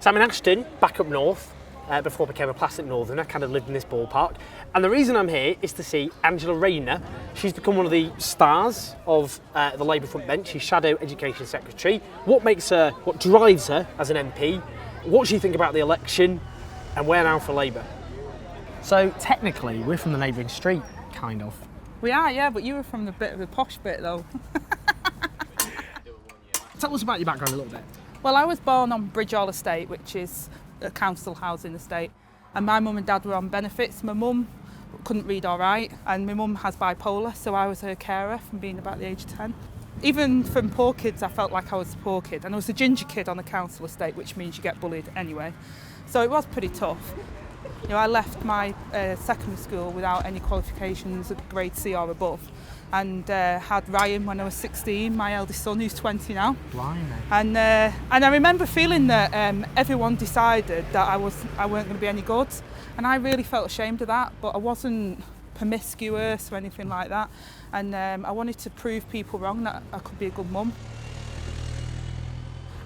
So I'm in Ashton, back up north, before I became a plastic northerner, kind of lived in this ballpark. And the reason I'm here is to see Angela Rayner. She's become one of the stars of the Labour front bench. She's Shadow Education Secretary. What drives her as an MP? What do you think about the election? And where now for Labour? So technically, we're from the neighbouring street, kind of. We are, yeah, but you were from the bit of the posh bit, though. Tell us about your background a little bit. Well, I was born on Bridgehall Estate, which is a council housing estate, and my mum and dad were on benefits. My mum couldn't read or write, and my mum has bipolar, so I was her carer from being about the age of 10. Even from poor kids, I felt like I was a poor kid, and I was a ginger kid on a council estate, which means you get bullied anyway. So it was pretty tough. You know, I left my secondary school without any qualifications at grade C or above, and had Ryan when I was 16, my eldest son, who's 20 now. Blimey. And I remember feeling that everyone decided that I weren't going to be any good, and I really felt ashamed of that. But I wasn't promiscuous or anything like that, and I wanted to prove people wrong that I could be a good mum.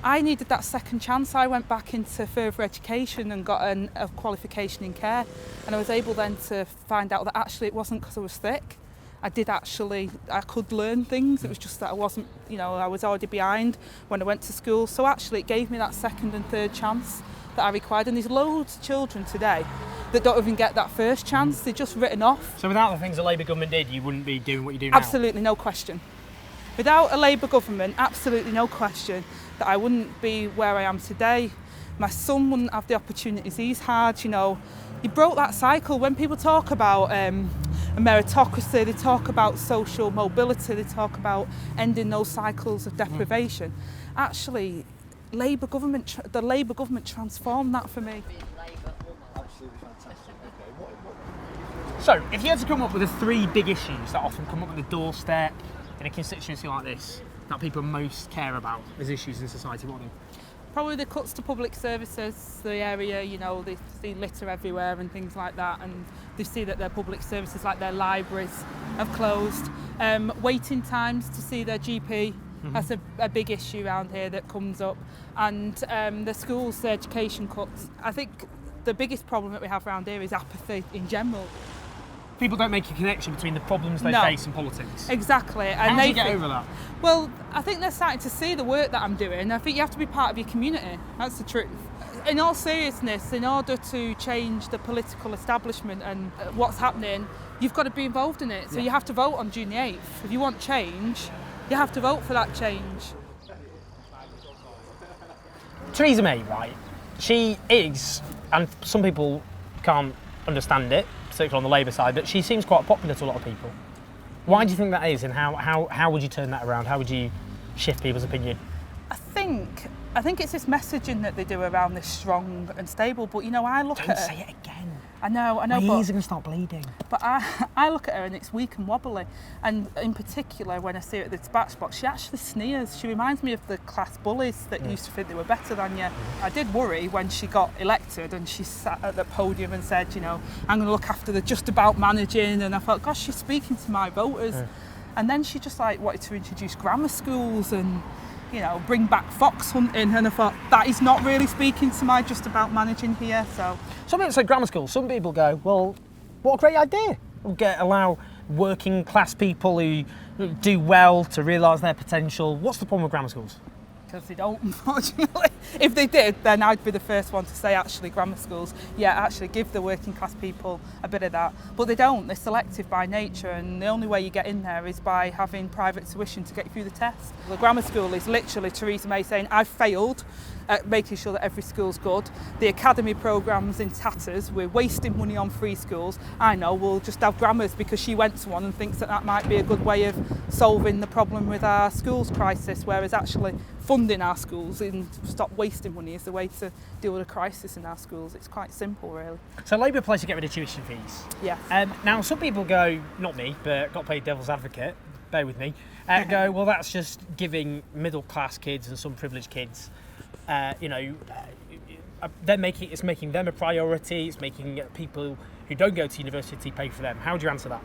I needed that second chance. I went back into further education and got a qualification in care, and I was able then to find out that actually it wasn't because I was thick. I could learn things. It was just that I wasn't, I was already behind when I went to school. So actually it gave me that second and third chance that I required. And there's loads of children today that don't even get that first chance. They're just written off. So without the things the Labour government did, you wouldn't be doing what you do now? Absolutely, no question. Without a Labour government, absolutely no question that I wouldn't be where I am today. My son wouldn't have the opportunities he's had. You broke that cycle. When people talk about a meritocracy, they talk about social mobility, they talk about ending those cycles of deprivation. Actually, the Labour government transformed that for me. Absolutely fantastic. Okay, So, if you had to come up with the three big issues that often come up on the doorstep in a constituency like this, that people most care about as issues in society, what are they? Probably the cuts to public services, the area, they see litter everywhere and things like that, and they see that their public services, like their libraries, have closed. Waiting times to see their GP, that's a big issue around here that comes up. And the schools, the education cuts. I think the biggest problem that we have around here is apathy in general. People don't make a connection between the problems they face and politics. Exactly. And How do you get over that? Well, I think they're starting to see the work that I'm doing. I think you have to be part of your community. That's the truth. In all seriousness, in order to change the political establishment and what's happening, you've got to be involved in it. So you have to vote on June the 8th. If you want change, you have to vote for that change. Theresa May, right? She is, and some people can't understand it, particularly on the Labour side, but she seems quite popular to a lot of people. Why do you think that is, and how would you turn that around? How would you shift people's opinion? I think it's this messaging that they do around this strong and stable, but I look Don't at her. say it again. I know, My but ears are going to start bleeding. But I look at her and it's weak and wobbly, and in particular when I see her at the dispatch box, she actually sneers. She reminds me of the class bullies that used to think they were better than you. I did worry when she got elected and she sat at the podium and said, I'm going to look after the just about managing, and I thought, gosh, she's speaking to my voters. And then she just wanted to introduce grammar schools and bring back fox hunting, and I thought that is not really speaking to my just about managing here. So some people say grammar school. Some people go, well, what a great idea. Allow working class people who do well to realise their potential. What's the problem with grammar schools? Because they don't, unfortunately. If they did, then I'd be the first one to say, actually, grammar schools, actually give the working class people a bit of that. But they don't. They're selective by nature, and the only way you get in there is by having private tuition to get you through the test. The grammar school is literally Theresa May saying, I've failed at making sure that every school's good. The academy programme's in tatters. We're wasting money on free schools. I know, we'll just have grammars because she went to one and thinks that might be a good way of solving the problem with our schools crisis, whereas actually funding our schools and stop wasting money is the way to deal with a crisis in our schools. It's quite simple, really. So Labour plans to get rid of tuition fees. Yeah. Now, some people go, not me, but got paid devil's advocate, bear with me, go, well, that's just giving middle-class kids and some privileged kids, it's making them a priority, it's making people who don't go to university pay for them. How do you answer that?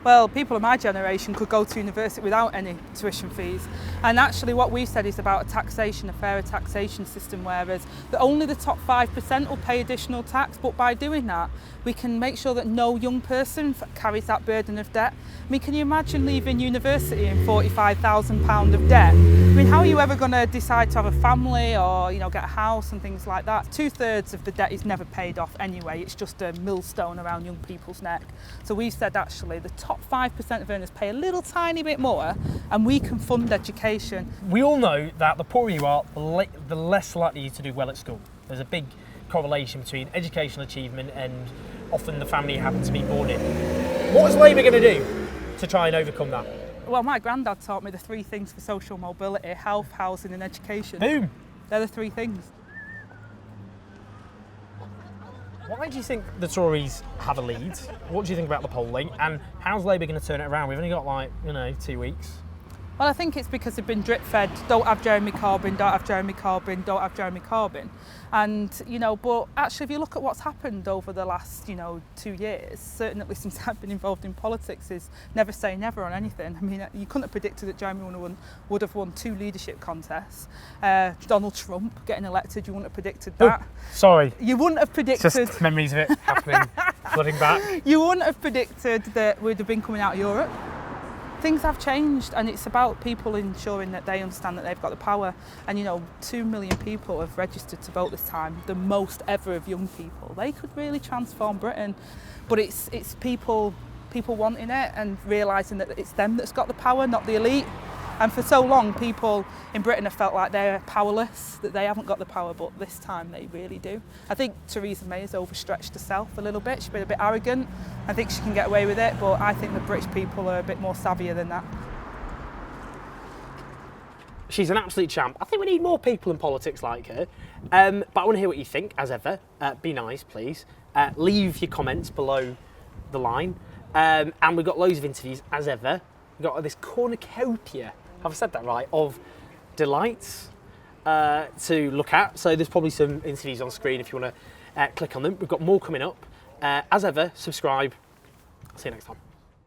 Well, people of my generation could go to university without any tuition fees. And actually what we said is about a fairer taxation system, whereas only the top 5% will pay additional tax, but by doing that, we can make sure that no young person carries that burden of debt. I mean, can you imagine leaving university in £45,000 of debt? I mean, how are you ever going to decide to have a family or, get a house and things like that? 2/3 of the debt is never paid off anyway. It's just a millstone around young people's neck. So we said actually the top 5% of earners pay a little tiny bit more and we can fund education. We all know that the poorer you are, the less likely you to do well at school. There's a big correlation between educational achievement and often the family you happen to be born in. What is Labour going to do to try and overcome that? Well, my granddad taught me the 3 things for social mobility: health, housing and education. Boom! They're the 3 things. Why do you think the Tories have a lead? What do you think about the polling? And how's Labour going to turn it around? We've only got 2 weeks. Well, I think it's because they've been drip-fed, don't have Jeremy Corbyn, don't have Jeremy Corbyn, don't have Jeremy Corbyn. And, but actually if you look at what's happened over the last, 2 years, certainly since I've been involved in politics, is never say never on anything. I mean, you couldn't have predicted that Jeremy would have won 2 leadership contests. Donald Trump getting elected, you wouldn't have predicted that. Sorry. You wouldn't have predicted... Just memories of it happening, flooding back. You wouldn't have predicted that we'd have been coming out of Europe. Things have changed and it's about people ensuring that they understand that they've got the power. And 2 million people have registered to vote this time, the most ever of young people. They could really transform Britain, but it's people wanting it and realising that it's them that's got the power, not the elite. And for so long, people in Britain have felt like they're powerless, that they haven't got the power, but this time they really do. I think Theresa May has overstretched herself a little bit. She's been a bit arrogant. I think she can get away with it, but I think the British people are a bit more savvier than that. She's an absolute champ. I think we need more people in politics like her. But I want to hear what you think, as ever. Be nice, please. Leave your comments below the line. And we've got loads of interviews, as ever. We've got this cornucopia, have I said that right, of delights to look at. So there's probably some interviews on screen if you want to click on them. We've got more coming up. As ever, subscribe. See you next time.